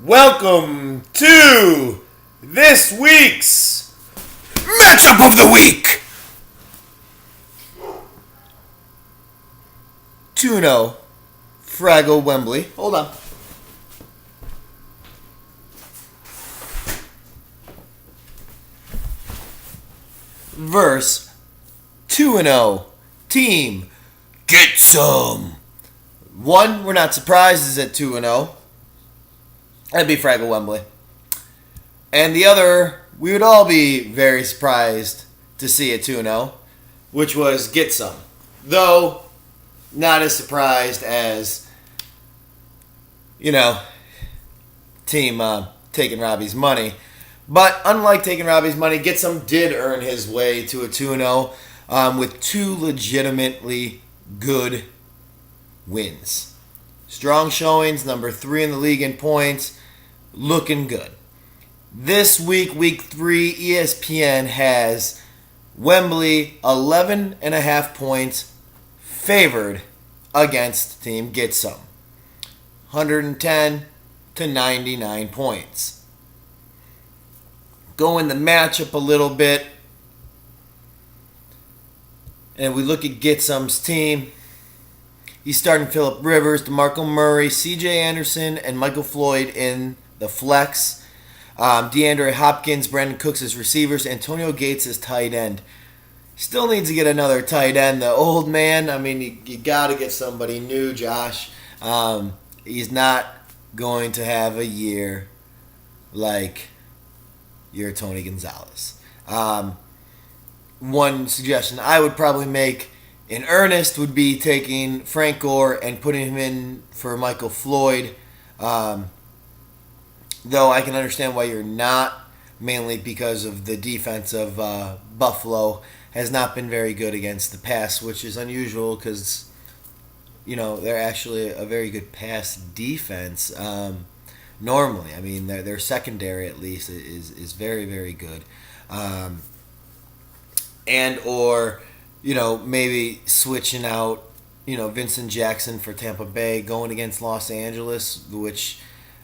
Welcome to this week's Matchup of the week! 2-0 Fraggle Wembley. Hold on. Verse 2-0 Team Get some! One, we're not surprised, is at 2-0. That'd be Fraggle Wembley. And the other, we would all be very surprised to see at 2-0, which was Get Some. Though, not as surprised as, team taking Robbie's money. But unlike taking Robbie's money, Get Some did earn his way to a 2-0 with two legitimately good wins. Strong showings, number 3 in the league in points, looking good. This week, week 3, ESPN has Wembley 11.5 points favored against Team Get Some. 110 to 99 points. Going the matchup a little bit, and we look at Get Some's team. He's starting Phillip Rivers, DeMarco Murray, C.J. Anderson, and Michael Floyd in the flex. DeAndre Hopkins, Brandon Cooks as receivers, Antonio Gates as tight end. Still needs to get another tight end. The old man, you got to get somebody new, Josh. He's not going to have a year like your Tony Gonzalez. One suggestion I would probably make in earnest would be taking Frank Gore and putting him in for Michael Floyd. Though I can understand why you're not, mainly because of the defense of Buffalo has not been very good against the pass, which is unusual because, they're actually a very good pass defense. Normally, their secondary at least is very, very good. Maybe switching out, Vincent Jackson for Tampa Bay, going against Los Angeles, which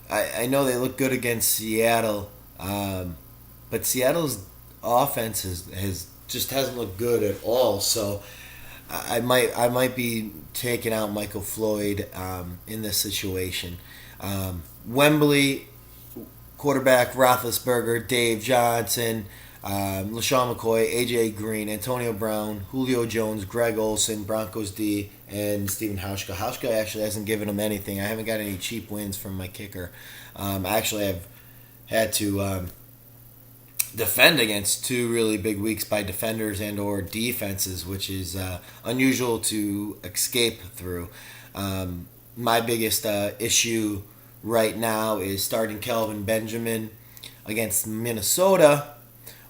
I know they look good against Seattle, but Seattle's offense hasn't looked good at all. So I might be taking out Michael Floyd in this situation. Wembley, quarterback Roethlisberger, Dave Johnson, LaShawn McCoy, A.J. Green, Antonio Brown, Julio Jones, Greg Olsen, Broncos D, and Steven Hauschka. Hauschka actually hasn't given him anything. I haven't got any cheap wins from my kicker. I actually have had to defend against 2 really big weeks by defenders and or defenses, which is unusual to escape through. My biggest issue right now is starting Kelvin Benjamin against Minnesota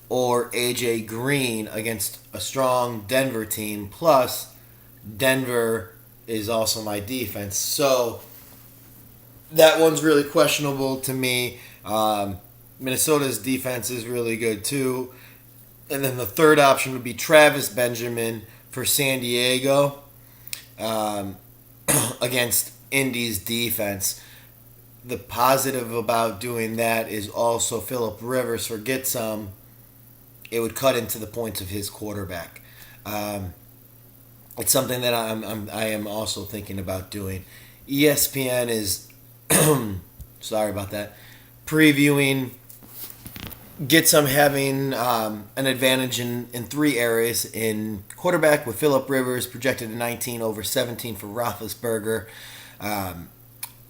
or A.J. Green against a strong Denver team. Plus, Denver is also my defense. So, that one's really questionable to me. Minnesota's defense is really good too. And then the third option would be Travis Benjamin for San Diego against Indy's defense. The positive about doing that is also Phillip Rivers for Get Some. It would cut into the points of his quarterback. It's something that I am also thinking about doing. ESPN is sorry about that. Previewing Get Some having an advantage in 3 areas. In quarterback with Phillip Rivers projected at 19 over 17 for Roethlisberger.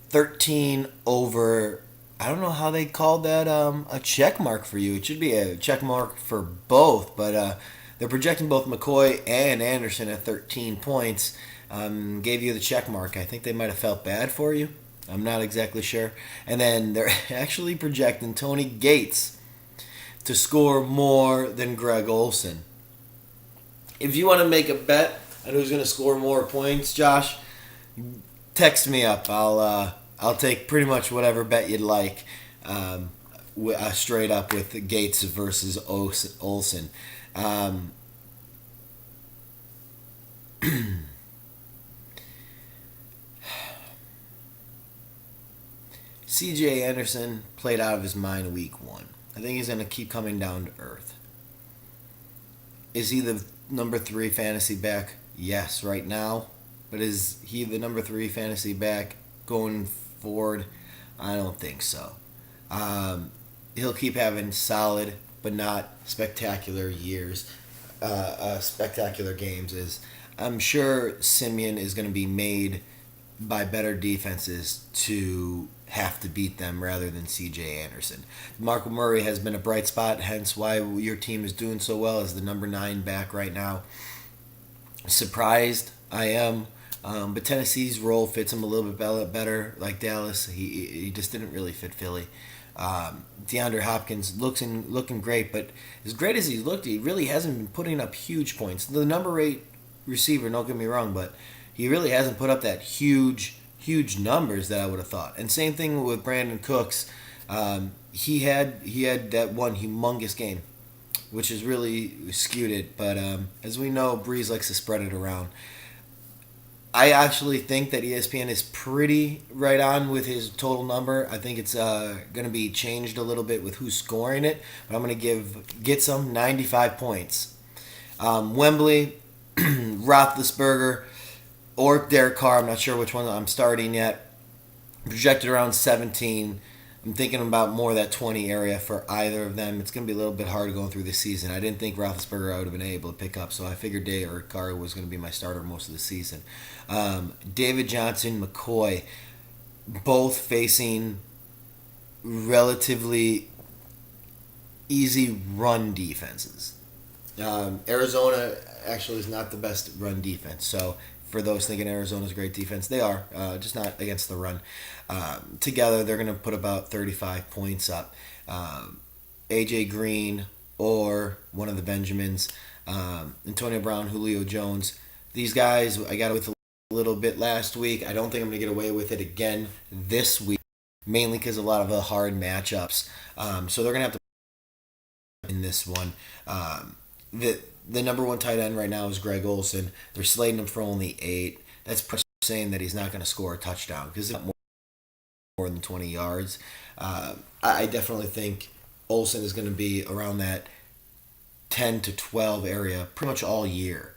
13 over, I don't know how they called that a check mark for you. It should be a check mark for both, but they're projecting both McCoy and Anderson at 13 points. Gave you the check mark. I think they might have felt bad for you. I'm not exactly sure. And then they're actually projecting Tony Gates to score more than Greg Olsen. If you want to make a bet on who's going to score more points, Josh, text me up. I'll take pretty much whatever bet you'd like, straight up with Gates versus Olsen. C.J. Anderson played out of his mind week 1. I think he's going to keep coming down to earth. Is he the number 3 fantasy back? Yes, right now. But is he the number 3 fantasy back going forward? I don't think so. He'll keep having solid but not spectacular years, spectacular games. I'm sure Simeon is going to be made by better defenses to have to beat them rather than C.J. Anderson. Marco Murray has been a bright spot, hence why your team is doing so well as the number 9 back right now. Surprised I am, but Tennessee's role fits him a little bit better. Like Dallas, he just didn't really fit Philly. DeAndre Hopkins looking great, but as great as he's looked, he really hasn't been putting up huge points. The number 8 receiver, don't get me wrong, but he really hasn't put up that huge numbers that I would have thought. And same thing with Brandon Cooks. He had that one humongous game, which has really skewed it. But as we know, Breeze likes to spread it around. I actually think that ESPN is pretty right on with his total number. I think it's going to be changed a little bit with who's scoring it. But I'm going to get some 95 points. Wembley, Roethlisberger, or Derek Carr. I'm not sure which one I'm starting yet. Projected around 17. I'm thinking about more of that 20 area for either of them. It's going to be a little bit hard going through the season. I didn't think Roethlisberger I would have been able to pick up, so I figured Derek Carr was going to be my starter most of the season. David Johnson, McCoy, both facing relatively easy run defenses. Arizona actually is not the best run defense, so for those thinking Arizona's a great defense, they are, just not against the run. Together, they're going to put about 35 points up. A.J. Green or one of the Benjamins, Antonio Brown, Julio Jones. These guys, I got with a little bit last week. I don't think I'm going to get away with it again this week, mainly because of a lot of the hard matchups. So they're going to have to in this one. The number 1 tight end right now is Greg Olsen. They're slating him for only 8. That's saying that he's not going to score a touchdown because it's more than 20 yards. I definitely think Olsen is going to be around that 10 to 12 area pretty much all year.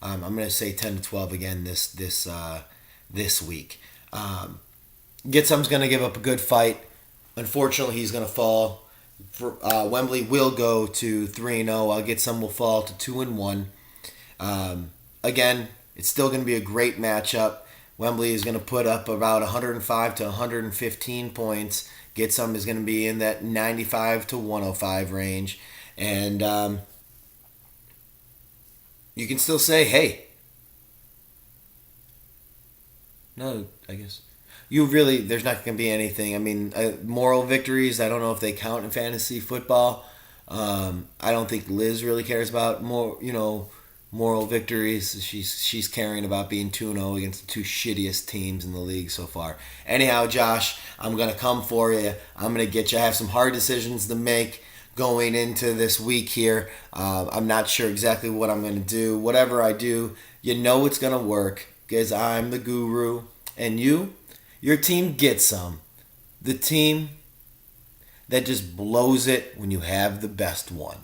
I'm going to say 10 to 12 again this week. Getsum's going to give up a good fight. Unfortunately, he's going to fall. Wembley will go to 3-0. I'll get some will fall to 2-1. Again, it's still going to be a great matchup. Wembley is going to put up about 105 to 115 points. Get some is going to be in that 95 to 105 range. And you can still say, hey. No, I guess. There's not going to be anything. I mean, moral victories, I don't know if they count in fantasy football. I don't think Liz really cares about moral victories. She's caring about being 2-0 against the 2 shittiest teams in the league so far. Anyhow, Josh, I'm going to come for you. I'm going to get you. I have some hard decisions to make going into this week here. I'm not sure exactly what I'm going to do. Whatever I do, you know it's going to work because I'm the guru. And your team gets some. The team that just blows it when you have the best one.